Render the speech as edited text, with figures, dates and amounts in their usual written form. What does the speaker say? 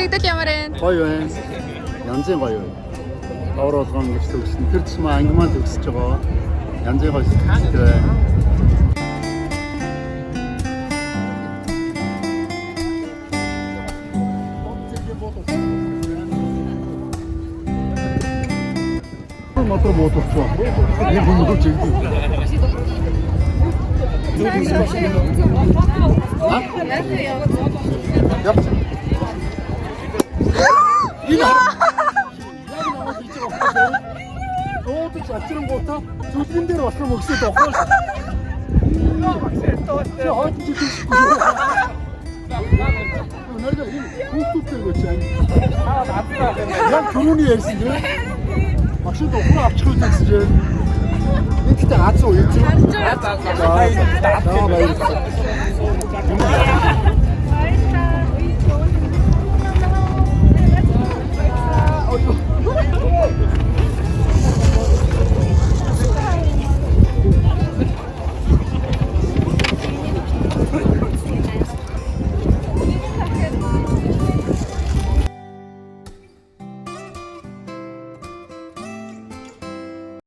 Санагдал ямар вэ? Гоё байна. Янзын гоё. Авралган гэж төгсөн. Тэр ч маа ангимаа төгсөж байгаа. Янзын гоё сэтгэлтэй байна. Мотор бодолцоо. Энэ хүмүүс чигдээ. Өөдөж ачирнгуудаа зүлгэн дээр болсон мөксөд авах. Чи хойд чиглэж. Нэргээ хүүхдүүдтэй гэж байна. Яг түрүүний ярьсан тийм. Машин ухраа авчих үү гэсэн чинь. Эндтэй газ уу? Харж байгаа. За баярлалаа.